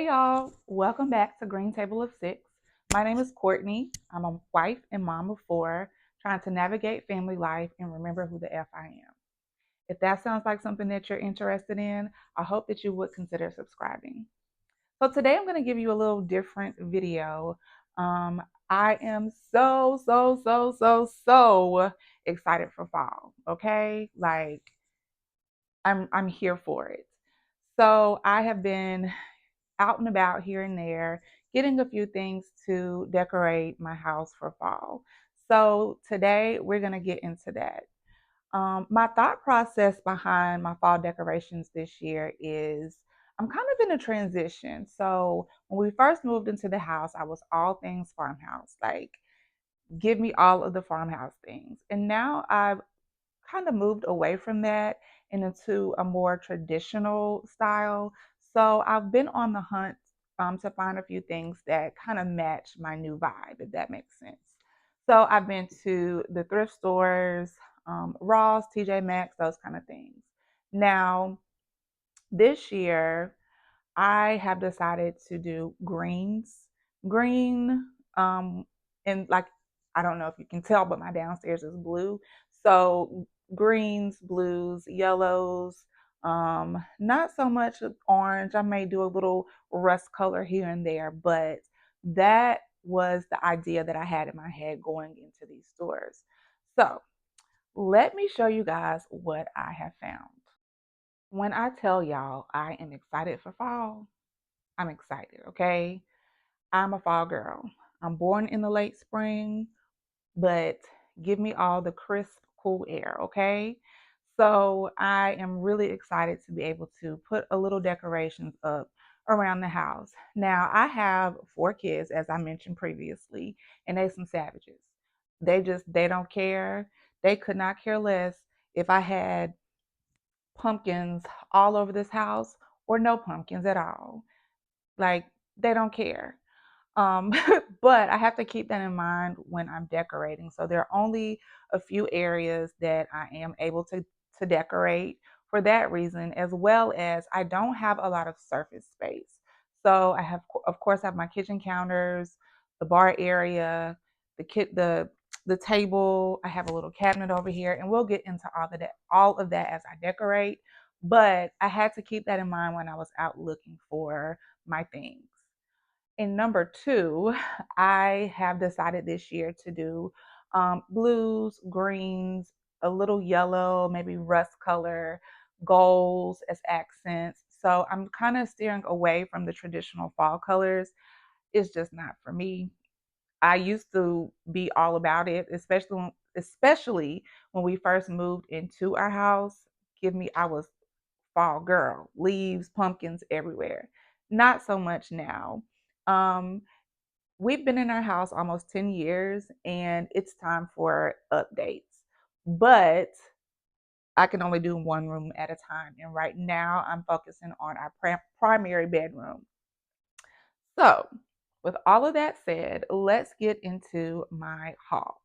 Hey y'all, welcome back to Green Table of Six. My name is Courtney. I'm a wife and mom of four, trying to navigate family life and remember who the F I am. If that sounds like something that you're interested in, I hope that you would consider subscribing. So today I'm going to give you a little different video. Um, I am so excited for fall. Okay, like I'm here for it. So I have been out and about here and there, getting a few things to decorate my house for fall. So today we're going to get into that. My thought process behind my fall decorations this year is I'm kind of in a transition. So when we first moved into the house, I was all things farmhouse, like give me all of the farmhouse things. And now I've kind of moved away from that and into a more traditional style. So I've been on the hunt to find a few things that kind of match my new vibe, if that makes sense. So I've been to the thrift stores, Ross, TJ Maxx, those kind of things. Now, this year, I have decided to do greens. Green, and like, I don't know if you can tell, but my downstairs is blue. So greens, blues, yellows, not so much orange. I may do a little rust color here and there, but that was the idea that I had in my head going into these stores. So let me show you guys what I have found. When I tell y'all I am excited for fall, I'm excited, okay? I'm a fall girl. I'm born in the late spring, but give me all the crisp, cool air, okay? So I am really excited to be able to put a little decorations up around the house. Now, I have four kids, as I mentioned previously, and they some savages. They don't care. They could not care less if I had pumpkins all over this house or no pumpkins at all. Like, they don't care. Um, but I have to keep that in mind when I'm decorating. So there are only a few areas that I am able to decorate for that reason, as well as I don't have a lot of surface space. So I have, of course, I have my kitchen counters, the bar area, the table. I have a little cabinet over here, and we'll get into all of that as I decorate. But I had to keep that in mind when I was out looking for my things. And number two, I have decided this year to do blues, greens, a little yellow, maybe rust color, golds as accents. So I'm kind of steering away from the traditional fall colors. It's just not for me. I used to be all about it, especially when we first moved into our house. I was fall girl, leaves, pumpkins everywhere. Not so much now. Um, we've been in our house almost 10 years and it's time for updates. But I can only do one room at a time. And right now I'm focusing on our primary bedroom. So, with all of that said, let's get into my haul.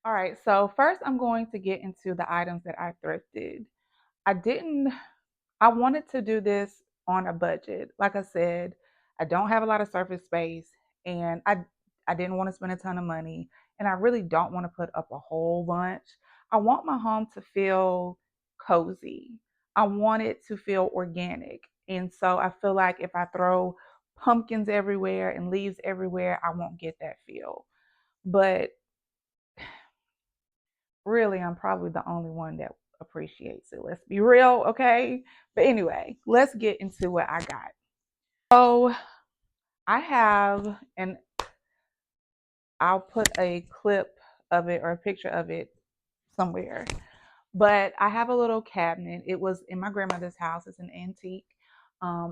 All right, so first I'm going to get into the items that I thrifted. I didn't I wanted to do this on a budget. Like I said, I don't have a lot of surface space and I didn't want to spend a ton of money and I really don't want to put up a whole bunch. I want my home to feel cozy. I want it to feel organic. And so I feel like if I throw pumpkins everywhere and leaves everywhere, I won't get that feel. But really, I'm probably the only one that appreciates it. Let's be real, okay? But anyway, let's get into what I got. So I have, and I'll put a clip of it or a picture of it somewhere. But I have a little cabinet. It was in my grandmother's house. It's an antique.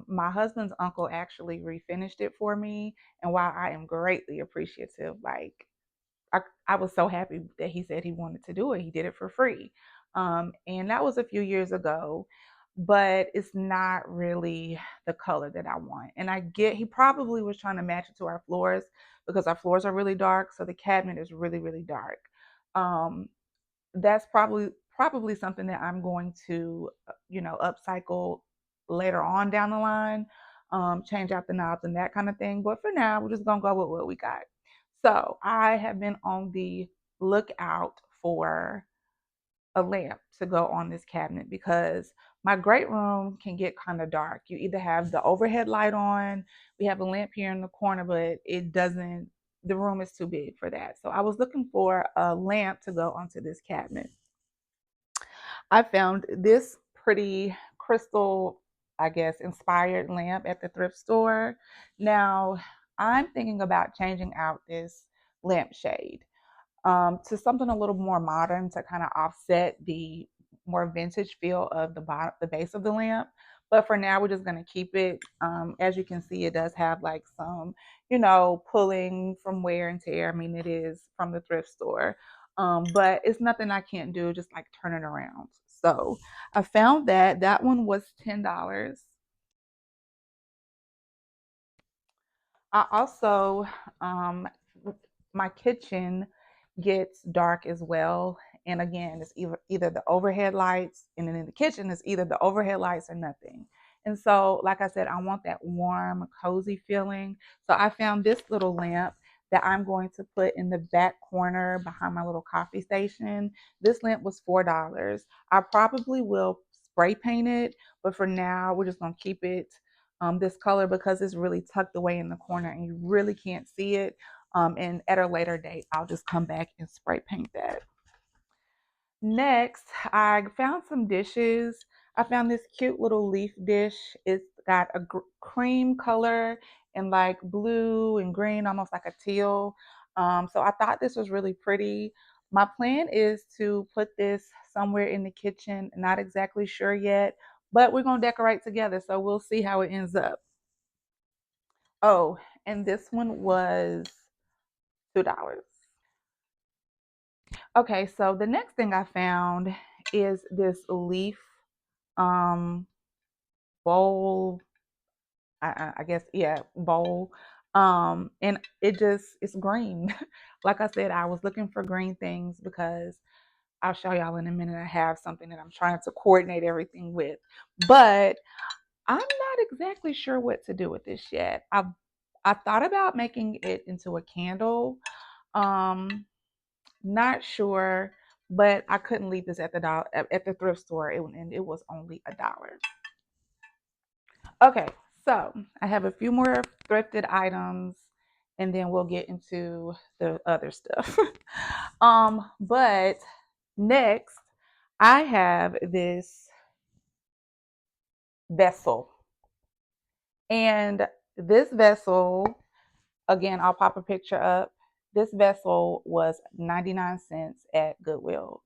My husband's uncle actually refinished it for me, and while I am greatly appreciative, like I was so happy that he said he wanted to do it. He did it for free. And that was a few years ago, but it's not really the color that I want. And I get he probably was trying to match it to our floors because our floors are really dark. So the cabinet is really dark. Um, that's probably something that I'm going to, upcycle later on down the line. change out the knobs and that kind of thing. But for now, we're just gonna go with what we got. So I have been on the lookout for a lamp to go on this cabinet because my great room can get kind of dark. You either have the overhead light on, we have a lamp here in the corner, but it doesn't, the room is too big for that. So I was looking for a lamp to go onto this cabinet. I found this pretty crystal, I guess, inspired lamp at the thrift store. Now, I'm thinking about changing out this lampshade to something a little more modern to kind of offset the more vintage feel of the base of the lamp. But for now, we're just going to keep it. As you can see, it does have like some, pulling from wear and tear. I mean, it is from the thrift store. But it's nothing I can't do, just like turn it around. So I found that one was $10. I also, my kitchen gets dark as well. And again, it's either the overhead lights, and then in the kitchen, it's either the overhead lights or nothing. And so, like I said, I want that warm, cozy feeling. So I found this little lamp that I'm going to put in the back corner behind my little coffee station. This lamp was $4. I probably will spray paint it, but for now, we're just going to keep it this color because it's really tucked away in the corner and you really can't see it. And at a later date, I'll just come back and spray paint that. Next, I found some dishes. I found this cute little leaf dish. It's got a cream color and like blue and green, almost like a teal. So I thought this was really pretty. My plan is to put this somewhere in the kitchen. Not exactly sure yet, but we're going to decorate together. So we'll see how it ends up. Oh, and this one was $2. Okay, so the next thing I found is this leaf um bowl. I guess, yeah, bowl. And it's green. Like I said, I was looking for green things because I'll show y'all in a minute. I have something that I'm trying to coordinate everything with, but I'm not exactly sure what to do with this yet. I thought about making it into a candle. Um, Not sure, but I couldn't leave this at the thrift store, and it was only $1. Okay, so I have a few more thrifted items, and then we'll get into the other stuff. But next, I have this vessel, and this vessel, again, I'll pop a picture up. This vessel was 99 cents at Goodwill.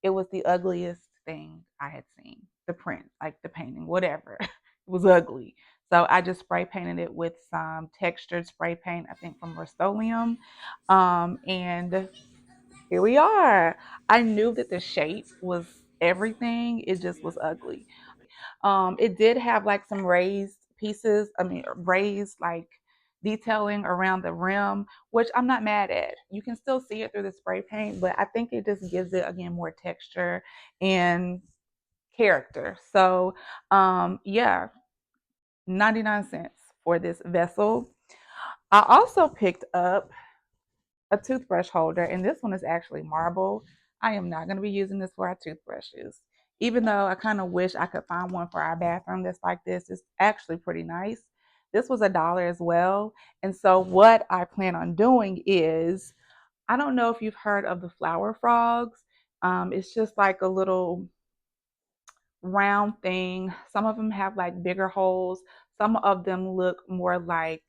It was the ugliest thing I had seen. The print, like the painting, whatever. It was ugly. So I just spray painted it with some textured spray paint, I think from Rust-Oleum. And here we are. I knew that the shape was everything. It just was ugly. It did have like some raised pieces, raised like detailing around the rim, which I'm not mad at. You can still see it through the spray paint, but I think it just gives it, again, more texture and character. So, yeah, 99 cents for this vessel. I also picked up a toothbrush holder, and this one is actually marble. I am not going to be using this for our toothbrushes. Even though I kind of wish I could find one for our bathroom that's like this, it's actually pretty nice. This was $1 as well. And so, what I plan on doing is, I don't know if you've heard of the flower frogs. It's just like a little round thing. Some of them have like bigger holes, some of them look more like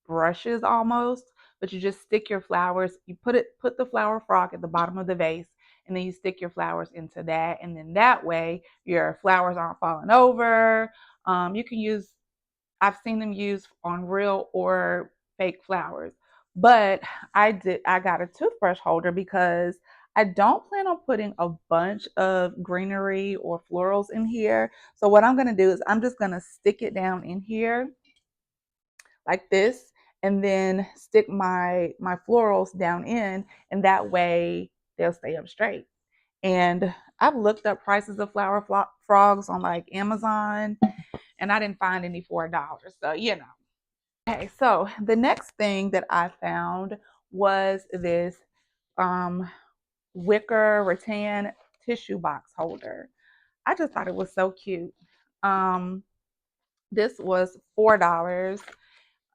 brushes almost, but you just stick your flowers, you put the flower frog at the bottom of the vase, and then you stick your flowers into that, and then that way your flowers aren't falling over. You can use, I've seen them used on real or fake flowers, but I got a toothbrush holder because I don't plan on putting a bunch of greenery or florals in here. So what I'm going to do is I'm just going to stick it down in here like this, and then stick my florals down in, and that way they'll stay up straight. And I've looked up prices of frogs on like Amazon, and I didn't find any $4. So, you know. Okay, so the next thing that I found was this um, wicker rattan tissue box holder. I just thought it was so cute. Um, this was $4.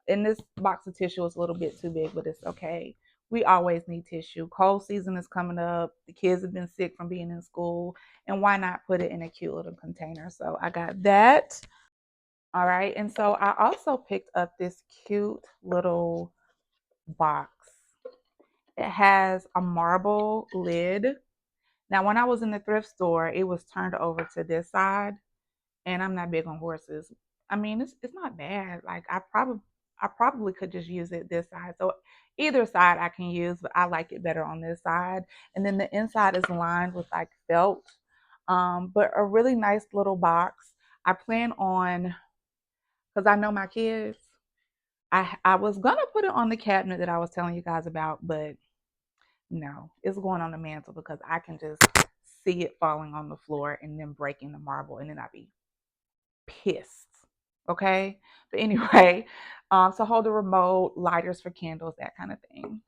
And this box of tissue is a little bit too big, but it's okay. We always need tissue. Cold season is coming up. The kids have been sick from being in school. And why not put it in a cute little container? So I got that. All right. And so I also picked up this cute little box. It has a marble lid. Now, when I was in the thrift store, it was turned over to this side, and I'm not big on horses. I mean, it's not bad. Like I probably could just use it this side. So either side I can use, but I like it better on this side. And then the inside is lined with like felt. But a really nice little box. I plan on, because I know my kids. I was gonna put it on the cabinet that I was telling you guys about, but no, it's going on the mantle because I can just see it falling on the floor and then breaking the marble, and then I'd be pissed. Okay. But anyway, so hold the remote, lighters for candles, that kind of thing.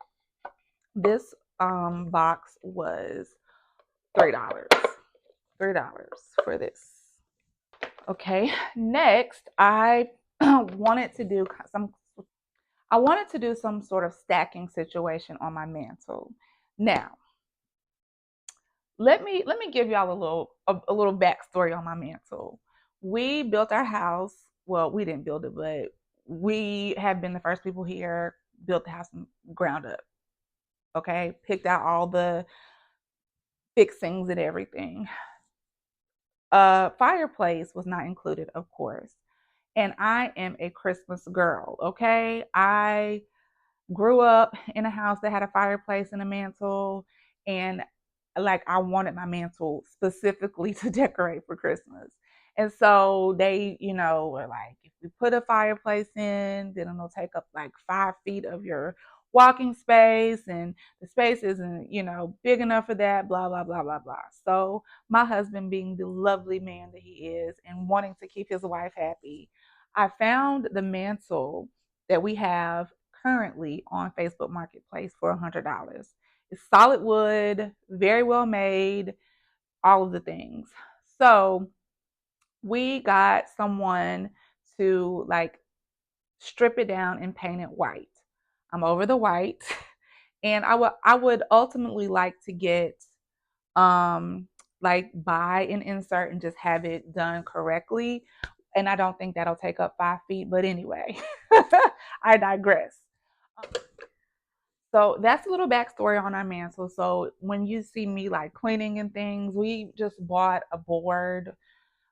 This box was $3. $3 for this. Okay. Next, I wanted to do some some sort of stacking situation on my mantle. Now, let me give y'all a little backstory on my mantle. We built our house. Well, we didn't build it, but we have been the first people here, built the house from ground up. Okay, picked out all the fixings and everything. Fireplace was not included, of course. And I am a Christmas girl. Okay, I grew up in a house that had a fireplace and a mantle, and like I wanted my mantle specifically to decorate for Christmas. And so they, were like, if we put a fireplace in, then it'll take up like 5 feet of your walking space, and the space isn't, big enough for that, blah, blah, blah, blah, blah. So my husband, being the lovely man that he is and wanting to keep his wife happy, I found the mantle that we have currently on Facebook Marketplace for $100. It's solid wood, very well made, all of the things. So we got someone to like strip it down and paint it white. I'm over the white, and I would ultimately like to get um like buy an insert and just have it done correctly. And I don't think that'll take up 5 feet, but anyway, I digress. So that's a little backstory on our mantle. So when you see me like cleaning and things, we just bought a board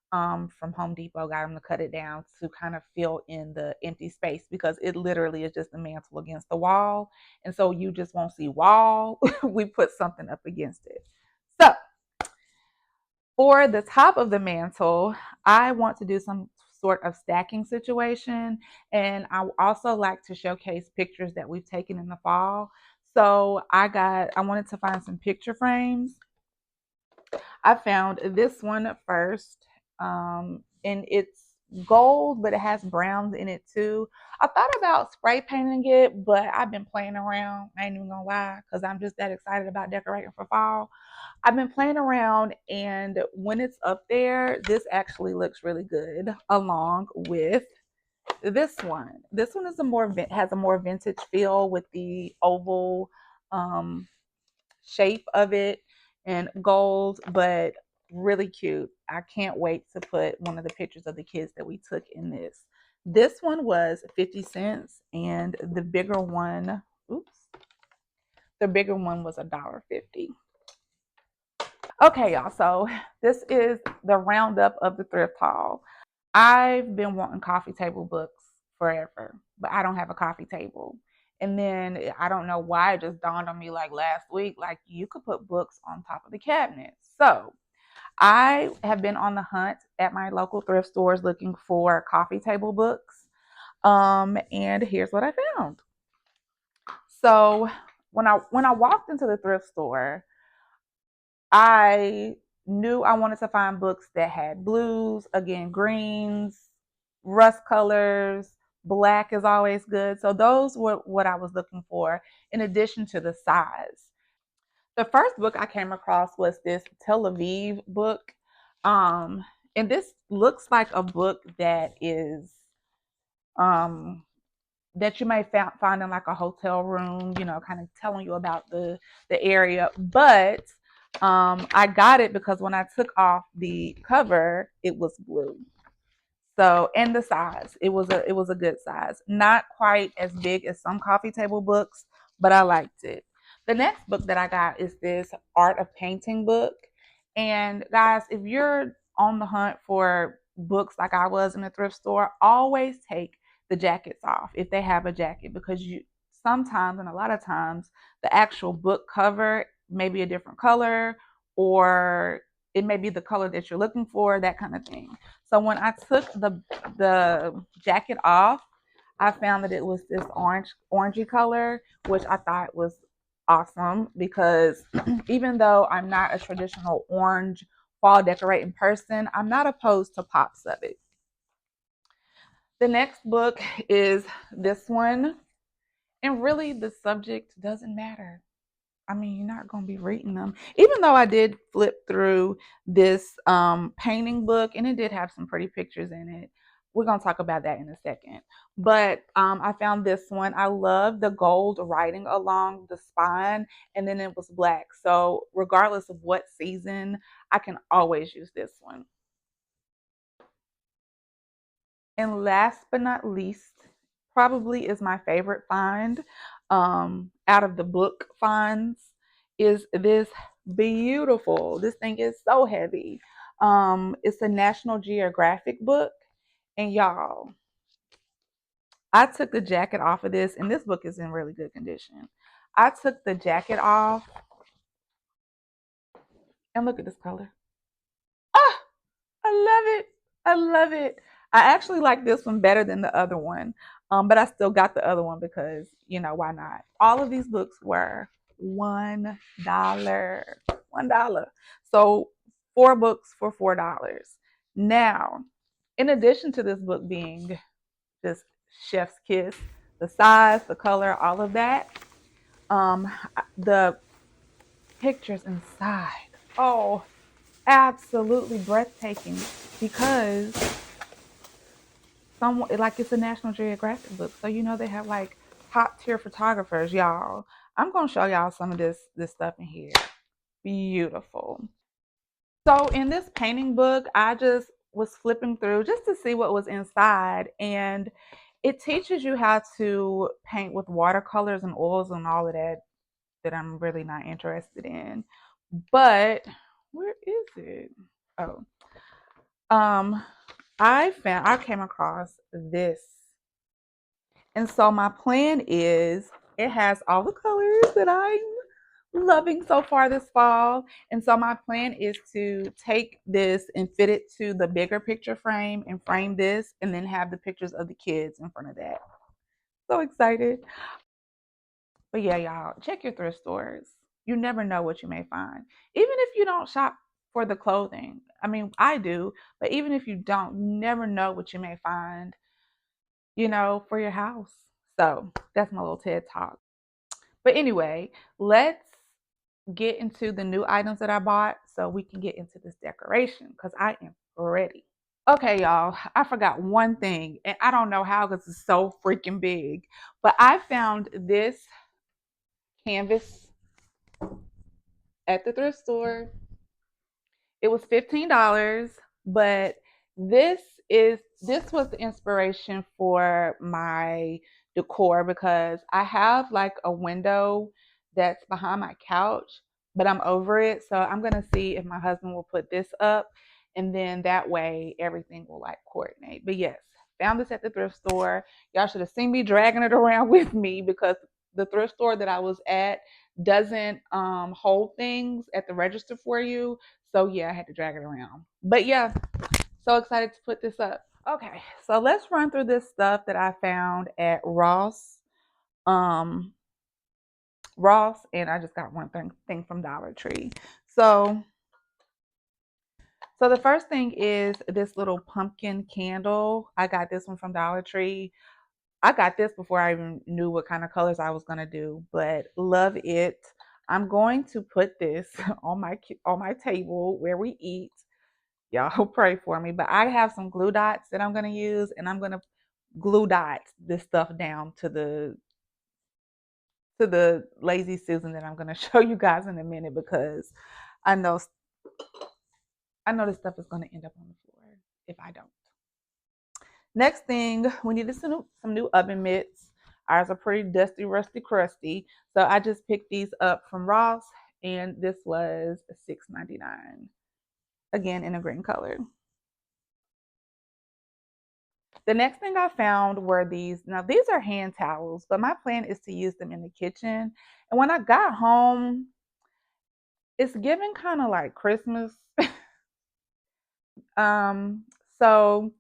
from Home Depot, got them to cut it down to kind of fill in the empty space because it literally is just a mantle against the wall. And so you just won't see wall. We put something up against it. So for the top of the mantle, I want to do some sort of stacking situation. And I also like to showcase pictures that we've taken in the fall. So I wanted to find some picture frames. I found this one first. And it's gold, but it has browns in it too. I thought about spray painting it, but I've been playing around. I ain't even gonna lie, because I'm just that excited about decorating for fall. I've been playing around, and when it's up there, this actually looks really good along with this one. This one is has a more vintage feel with the oval um, shape of it and gold, but really cute. I can't wait to put one of the pictures of the kids that we took in this. This one was 50 cents, and the bigger one was $1.50. Okay, y'all. So this is the roundup of the thrift haul. I've been wanting coffee table books forever, but I don't have a coffee table. And then I don't know why it just dawned on me like last week, like you could put books on top of the cabinet. So I have been on the hunt at my local thrift stores looking for coffee table books. And here's what I found. So when I walked into the thrift store, I knew I wanted to find books that had blues, again, greens, rust colors, black is always good. So those were what I was looking for in addition to the size. The first book I came across was this Tel Aviv book. Um, and this looks like a book um, that you may find in like a hotel room, you know, kind of telling you about the area. But I got it because when I took off the cover, it was blue. So, and the size, it was a good size. Not quite as big as some coffee table books, but I liked it. The next book that I got is this Art of Painting book. And guys, if you're on the hunt for books like I was in a thrift store, always take the jackets off if they have a jacket, because you sometimes and a lot of times the actual book cover may be a different color, or it may be the color that you're looking for, that kind of thing. So when I took the jacket off, I found that it was this orangey color, which I thought was awesome because even though I'm not a traditional orange fall decorating person, I'm not opposed to pops of it. The next book is this one, and really the subject doesn't matter. I mean, you're not going to be reading them. Even though I did flip through this painting book, and it did have some pretty pictures in it. We're going to talk about that in a second. But I found this one. I love the gold writing along the spine, and then it was black. So regardless of what season, I can always use this one. And last but not least, probably is my favorite find out of the book finds, is this beautiful. This thing is so heavy. It's a National Geographic book. And y'all, I took the jacket off of this, and this book is in really good condition. I took the jacket off, and look at this color. Ah, I love it. I love it. I actually like this one better than the other one. But I still got the other one because, you know, why not? All of these books were $1. $1. So 4 books for $4. Now, in addition to this book being just chef's kiss, the size, the color, all of that, um, the pictures inside. Oh, absolutely breathtaking because someone like it's a National Geographic book, so you know they have like top tier photographers, y'all. I'm gonna show y'all some of this stuff in here. Beautiful. So in this painting book, I just was flipping through just to see what was inside, and it teaches you how to paint with watercolors and oils and all of that I'm really not interested in. But where is it? Oh, um, I came across this. And so my plan is it has all the colors that I'm loving so far this fall. And so my plan is to take this and fit it to the bigger picture frame and frame this and then have the pictures of the kids in front of that. So excited. But yeah, y'all, check your thrift stores. You never know what you may find. Even if you don't shop for the clothing. I mean, I do, but even if you don't, you never know what you may find, you know, for your house. So that's my little TED talk. But anyway, let's get into the new items that I bought so we can get into this decoration because I am ready. Okay, y'all, I forgot one thing, and I don't know how because it's so freaking big, but I found this canvas at the thrift store. It was $15, but this this was the inspiration for my decor because I have like a window that's behind my couch, but I'm over it. So I'm gonna see if my husband will put this up, and then that way everything will like coordinate. But yes, found this at the thrift store. Y'all should have seen me dragging it around with me because the thrift store that I was at doesn't hold things at the register for you. So yeah, I had to drag it around. But yeah, so excited to put this up. Okay, so let's run through this stuff that I found at Ross. Um Ross, and I just got one thing from Dollar Tree. So So the first thing is this little pumpkin candle. I got this one from Dollar Tree. I got this before I even knew what kind of colors I was gonna do, but love it. I'm going to put this on my table where we eat. Y'all pray for me, but I have some glue dots that I'm gonna use, and I'm gonna glue dot this stuff down to the lazy Susan that I'm gonna show you guys in a minute because I know I know this stuff is gonna end up on the floor if I don't. Next thing, we needed some new oven mitts. Ours are pretty dusty, rusty, crusty. So I just picked these up from Ross, and this was $6.99. Again, in a green color. The next thing I found were these. Now, these are hand towels, but my plan is to use them in the kitchen. And when I got home, it's giving kind of like Christmas. Um, so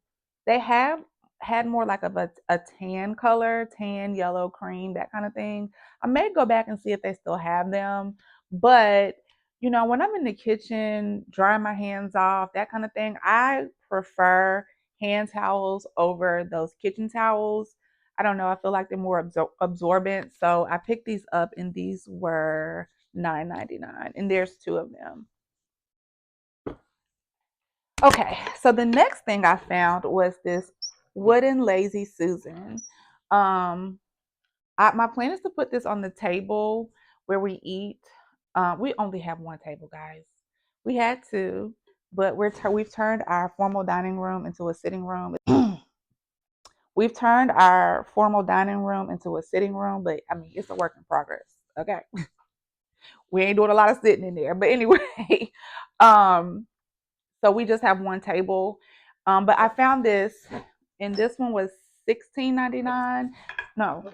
they have had more like of a tan color, tan, yellow, cream, that kind of thing. I may go back and see if they still have them, but you know, when I'm in the kitchen, drying my hands off, that kind of thing, I prefer hand towels over those kitchen towels. I don't know, I feel like they're more absorbent. So I picked these up and these were $9.99 and there's two of them. Okay, so the next thing I found was this wooden lazy Susan. Um, my plan is to put this on the table where we eat. We only have one table, guys. We had two, but we've turned our formal dining room into a sitting room. We've turned our formal dining room into a sitting room, but I mean it's a work in progress. Okay, we ain't doing a lot of sitting in there, but anyway, um, so we just have one table. But I found this, and this one was 16.99. No,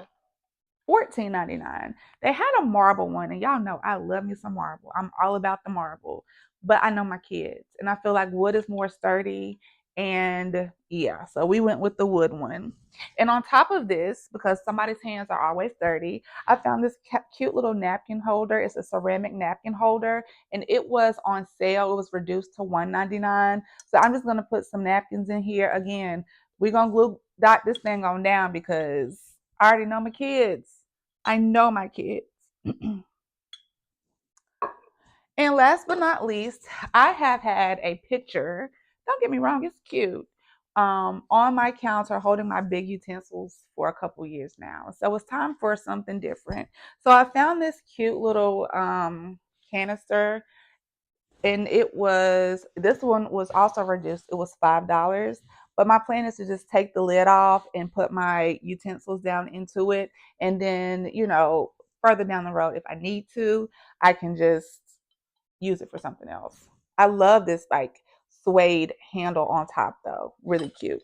14.99. They had a marble one, and y'all know I love me some marble. I'm all about the marble, but I know my kids, and I feel like wood is more sturdy. And yeah, so we went with the wood one. And on top of this, because somebody's hands are always dirty, I found this cute little napkin holder. It's a ceramic napkin holder, and it was on sale. It was reduced to $1.99. So I'm just gonna put some napkins in here. Again, we're gonna glue dot this thing on down because I already know my kids. I know my kids. And last but not least, I have had a picture. Don't get me wrong, it's cute. On my counter holding my big utensils for a couple years now. So it's time for something different. So I found this cute little canister, and this one was also reduced. It was $5. But my plan is to just take the lid off and put my utensils down into it, and then further down the road, if I need to, I can just use it for something else. I love this like suede handle on top though, really cute.